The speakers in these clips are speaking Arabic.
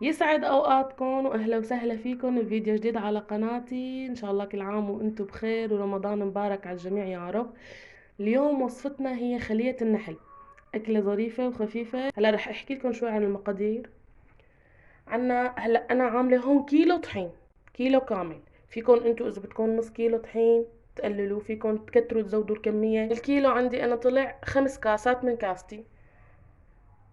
يسعد اوقاتكم واهلا وسهلا فيكم بفيديو جديد على قناتي. ان شاء الله كل عام وانتم بخير ورمضان مبارك على الجميع يا رب. اليوم وصفتنا هي خلية النحل، اكلة ظريفة وخفيفة. هلا رح احكي لكم شوي عن المقادير. هلا انا عاملة هون كيلو طحين، كيلو كامل. فيكم انتم اذا بدكم نص كيلو طحين تقللوا، فيكم تكتروا تزودوا الكمية. الكيلو عندي انا طلع 5 كاسات من كاستي،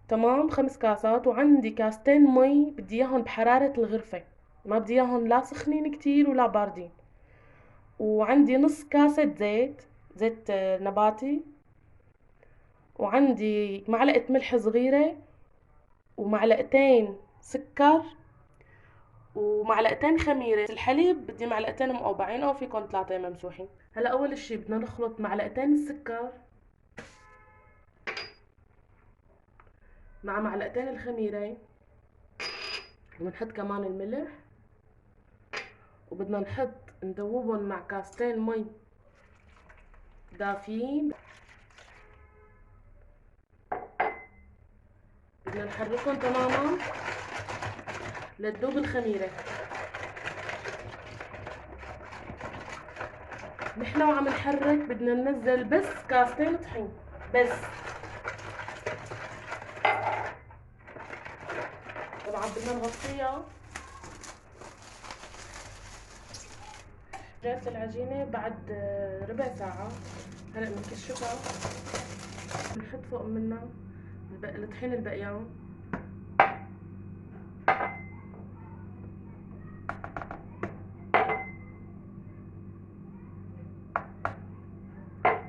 تمام، 5 كاسات. وعندي كاستين مي بدي اياهم بحرارة الغرفة، ما بدي اياهم لا سخنين كتير ولا باردين. وعندي نص كاسة زيت، زيت نباتي. وعندي معلقة ملح صغيرة، ومعلقتين سكر، ومعلقتين خميرة. الحليب بدي معلقتين مقوبعين او فيكم 3 ممسوحين. هلا اول اشي بدنا نخلط معلقتين السكر مع معلقتين الخميرة، وبنحط كمان الملح، وبدنا ندوبهم مع كاستين مي دافيين. بدنا نحركهم تماما لتذوب الخميرة. نحن وعم نحرك بدنا ننزل بس كاستين طحين بس. طبعا بدنا نغطيها. جهزت العجينة بعد ربع ساعة. هلا بنكشفها، بنحط فوق منها الطحين البقيان،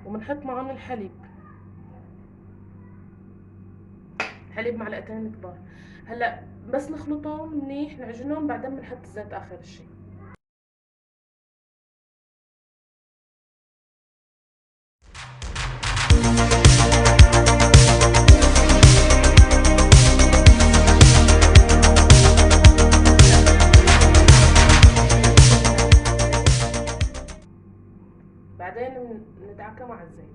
وبنحط معهم الحليب معلقتين كبار. هلا بس نخلطهم منيح، نعجنهم، بعدين بنحط الزيت اخر شي. بعدين ندعكها مع الزيت.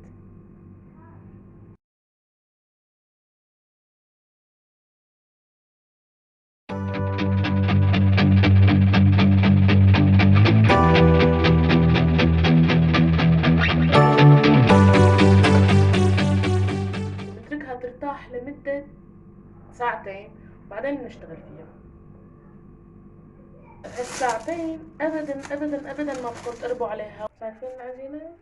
نتركها ترتاح لمدة ساعتين وبعدين بنشتغل فيها. الساعتين ابدا ابدا ابدا ما بدكم تقربوا عليها. شايفين العجينة؟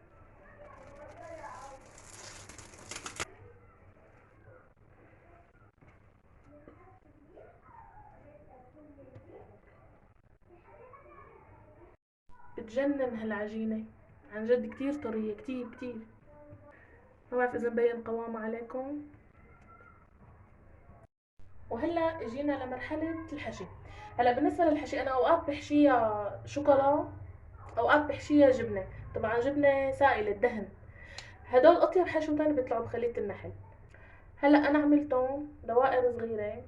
بتجنن هالعجينة، عن جد كتير طرية، كتير كتير. ما بعرف اذا مبين قوامها عليكم. وهلا اجينا لمرحلة الحشي. هلا بالنسبة للحشي انا اوقات بحشيها شوكولا، اوقات بحشيها جبنة. طبعا جبنة سائلة الدهن. هدول اطيب حشوتين بيطلعوا بخلية النحل. هلا انا عملتهم دوائر صغيرة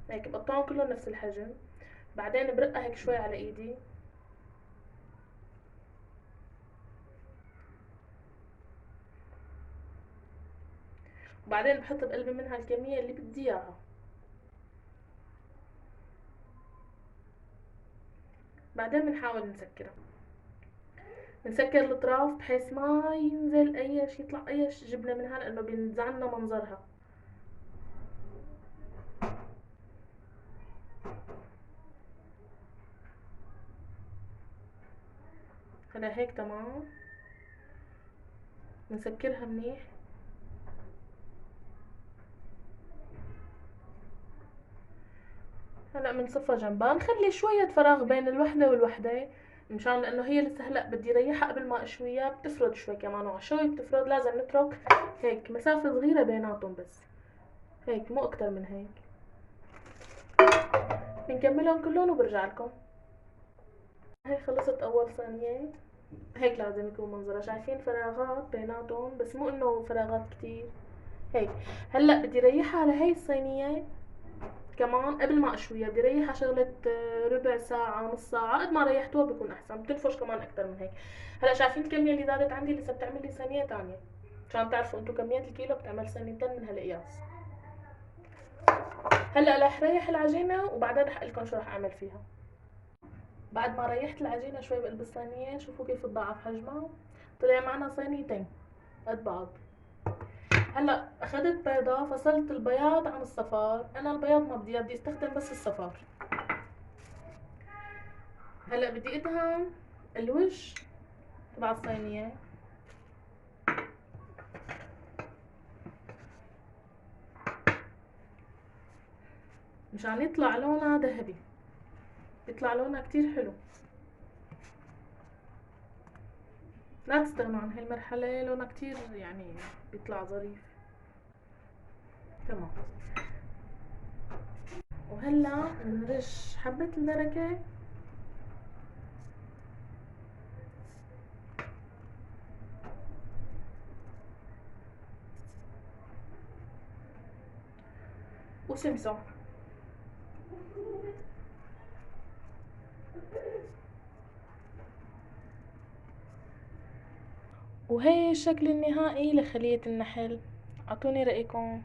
هيك، بقطعهم كلهم نفس الحجم. بعدين برقها هيك شوي على ايدي، وبعدين بحط بقلبي منها الكمية اللي بدي اياها. بعدين بنحاول نسكر الاطراف بحيث ما ينزل اي شي، يطلع اي جبنة منها لانه بينزعلنا منظرها. هلا هيك تمام. بنسكرها منيح. هلا بنصفها جنبها، نخلي شوية فراغ بين الوحدة والوحدة، مشان لانه هي لسه هلا بدي ريحها قبل ما اشويها، بتفرد شوي كمان، وعشوي بتفرد لازم نترك هيك مسافة صغيرة بيناتهم بس، هيك مو اكتر من هيك. بنكملهم كلهم وبرجع لكم. هي خلصت اول صينية. هيك لازم يكون منظرها، شايفين فراغات بيناتهم بس مو انه فراغات كتير هيك. هلا بدي ريحها على هي الصينية كمان قبل ما اشويها، بدي ريحها شغلة ربع ساعة نص ساعة. قد ما ريحتوها بيكون احسن، بتنفش كمان اكتر من هيك. هلا شايفين الكمية اللي زادت عندي؟ لسه بتعمل لي صينية تانية، عشان تعرفوا انتو كمية الكيلو بتعمل صينيتين من هالقياس. هلا رح ريح العجينة وبعدين رح اقلكن شو رح اعمل فيها. بعد ما ريحت العجينة شوي بقلب الصينية، شوفوا كيف تضاعف حجمها، طلع معنا صينيتين قد بعض. هلا اخذت بيضة، فصلت البياض عن الصفار، انا البياض ما بدي استخدم بس الصفار. هلا بدي ادهن الوش تبع الصينية. مشان يطلع لونها ذهبي، بيطلع لونها كتير حلو. لا تستغنوا عن هاي المرحلة، لونها كتير يعني بيطلع ظريف. تمام. وهلا بنرش حبة البركة وسمسم. وهي الشكل النهائي لخلية النحل. اعطوني رأيكم.